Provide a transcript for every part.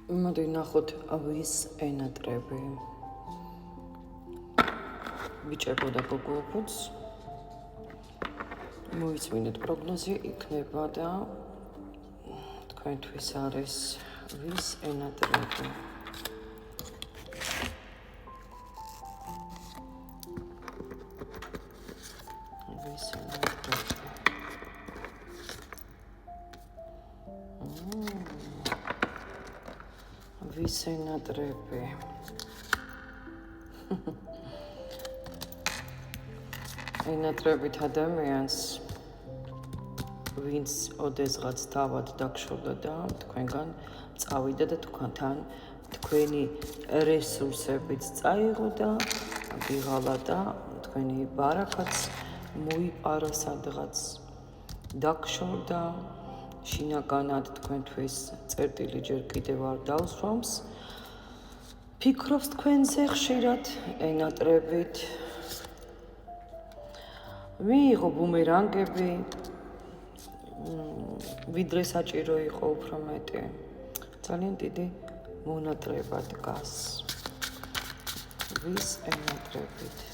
მოდი ნახოთ ვის ენატრები. ბიჭებო და გოგოებოც მოიწმინეთ პროგნოზი იქნება და თქვენთვის არის ვის ენატრები. ვის ენატრები. ენატრებით ადამიანს ვინც ოდესღაც თავად დაგშორდა და თქვენგან წავიდა და თქვენთან თქვენი რესურსებიც წაიღო და ვიღალა და თქვენი ბარაქაც მოიპარა სადღაც დაგშორდა შინაგანად თქვენთვის წერტილი ჯერ კიდევ არ დაუსვამს ფიქრობს თქვენზე ხშირად ენატრებით მიიღო ბუმერანგები ვიდრე საჭირო იყო უფრო მეტი ძალიან დიდი მონატრება დგას ვის ენატრებით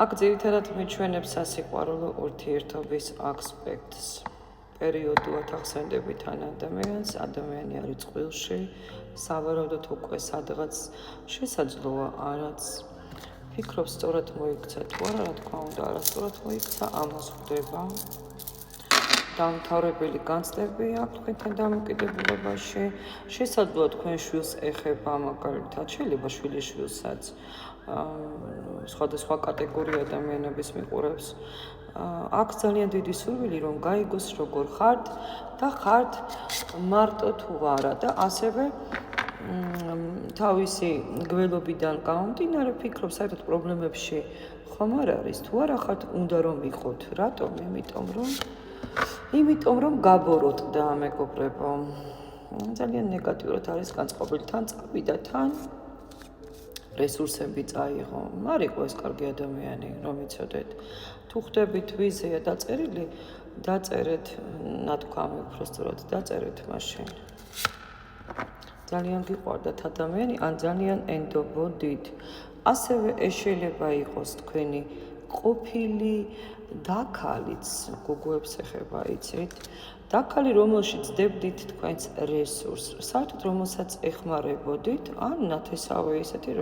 აქ ძირითადად მიჩვენებს სასიყვარულო ურთიერთობის ასპექტს. პერიოდულად ახსენდებით ან ადამიანს, ადამიანი არის წყვილში, სავარაუდოდ უკვე სადღაც შესაძლოა არაც ფიქრობს სწორად მოიქცა თუ არა, რა თქმა უნდა, არასწორად მოიქცა, ამას ხვდება. დამთავრებელი განცდები აქვს თქვენთან დამოკიდებულებაში. შესაძლოა თქვენ შვილს ეხება, მაგალითად, შეიძლება შვილის შვილსაც სხვადასხვა კატეგორია ადამიანების მიყურებს. აქ ძალიან დიდი სურვილი რომ გაიგოს როგორ ხართ და ხართ მარტო თუ არა და ასევე თავისი გველობიდან გამომდინარე ფიქრობს საერთოდ პრობლემებში ხომ არ არის თუ არა ხართ უნდა რომ იყოთ რატომ იმიტომ რომ გაბოროთ და მეგობრებო ძალიან ნეგატიურად არის განწყობილი თან წავიდა თან რესურსები წაიღო. არ იყო ეს კარგი ადამიანი, რომ იცოდეთ. თუ ხდებით ვიზია დაწერილი, დაწერეთ ნათქვამი უბრალოდ დაწერეთ მაშინ. ძალიან გიყვარდათ ადამიანი, ან ძალიან ენდობოდით. ასევე ეს შეიძლება იყოს თქვენი ყოფილი დაქალიც, გოგოებს ეხება, იცით? დაქალი, რომელშიც დებდით თქვენს რესურსს, საერთოდ რომელსაც ეხმარებოდით, ან ნათესავი ისეთი,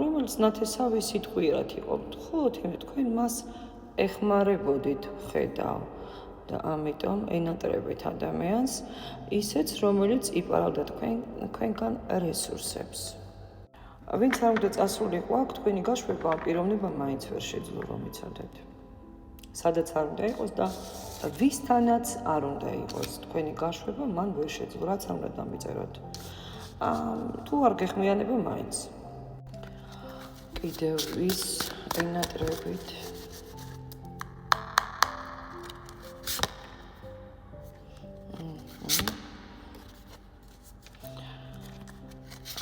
რომელიც ნათესავი სიტყვიერად იყო. ხო, თქვენ მას ეხმარებოდით, ხედავ და ამიტომ ენატრებით ადამიანს, ისეც, რომელიც იპარავდა თქვენგან რესურსებს. ვინც არ უნდა წასულიყო აქ, თქვენი გაშვება ამ პიროვნებამ მაინც ვერ შეძლო, რომ იცოდეთ. სადაც არ უნდა იყოს და ვისთანაც არ უნდა იყოს თქვენი გაშვება მან ვერ შეძლო რაც არ უნდა დამიწეროთ თუ არ გეხმიანება მაინც კიდევ ვის ენატრებით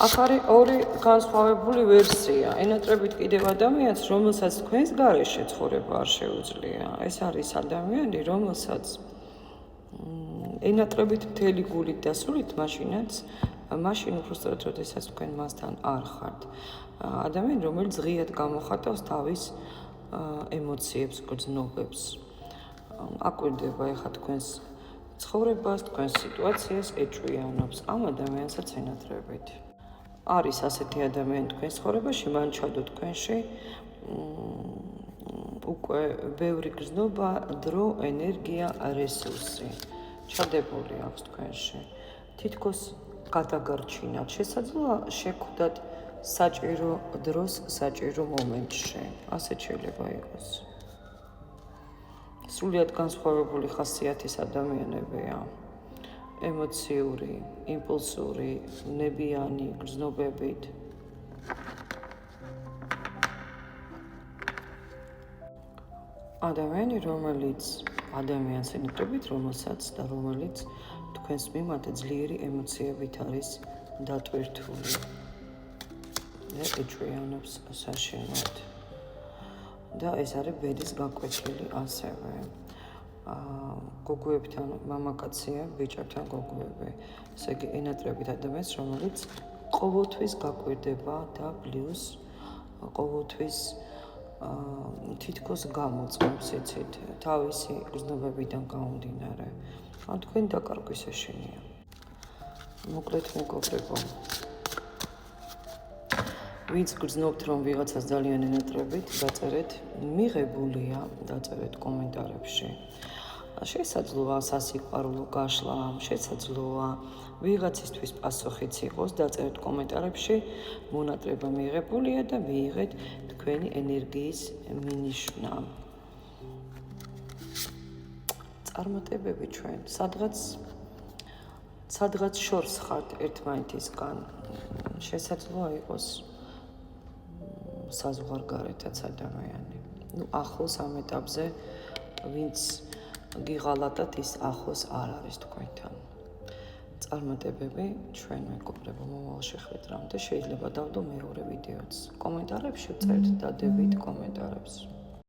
აქ არის ორი განსხვავებული ვერსია. ენატრებით კიდევ ადამიანს, რომელსაც თქვენს გარეშე ცხოვრება არ შეუძლია. ეს არის ადამიანი, რომელსაც ენატრებით მთელი გულით და სულით მაშინ უბრალოდ როდესაც თქვენ მასთან არ ხართ. ადამიანი, რომელიც ღიად გამოხატავს თავის ემოციებს, გრძნობებს. აკვირდება ეხა თქვენს ცხოვრებას, თქვენს სიტუაციას ეჭვიანობს. ამ ადამიანსაც ენატრებით. არის ასეთი ადამიანი თქვენს ცხოვრებაში, მან ჩადო თქვენში უკვე ბევრი გრძნობა, დრო, ენერგია, რესურსი. ჩადებული აქვს თქვენში. თითქოს გადაგარჩინათ. შესაძლოა შეხვდათ საჭირო დროს, საჭირო მომენტში. ასეთ შეიძლება იყოს. სრულიად განსხვავებული ხასიათის ადამიანებია. ემოციური, იმპულსური, ნებიანი, გრძნობებით. ადამიანი, ადამიანს ენატრებით, რომელიც თქვენს მიმართ ძლიერი ემოციებით არის დატვირთული. და ეჭვიანობს საშინლად. და ეს არის ბედის გაკვეთილი ასევე. გოგოებთან მამაკაცია, ბიჭებთან გოგოები. ესე იგი, ენატრებით ადამიანს, რომელიც ყოველთვის გაკვირდება და პლუს ყოველთვის თითქოს გამოწევს, იცით, თავისი გრძნობებიდან გამომდინარე. თქვენ დაკარგვის ეშინია. მოკლედ მეგობრებო, ვინც გრძნობთ, რომ ვიღაცას ძალიან ენატრებით, დაწერეთ, მიღებულია, დაწერეთ კომენტარებში. შესაძლოა სასიყვარულო გაშლა, შესაძლოა ვიღაცისთვის პასუხიც იყოს, დაწერეთ კომენტარებში, მონატრება მიღებულია და მიიღეთ თქვენი ენერგიის მინიშნა. წარმატებები ჩვენ, სადღაც შორს ხართ ერთმანეთისგან, შესაძლოა იყოს საზღვარგარეთაც ადამიანი. ახლოს ამ ეტაპზე, ვინც გიღალატათ, ის ახლოს არ არის თქვენთან. წარმატებები ჩვენ მეგობრებო, მომავალ შეხვედრამდე შეიძლება დავდო მეორე ვიდეოც. კომენტარებში წერთ, დადებით კომენტარებს.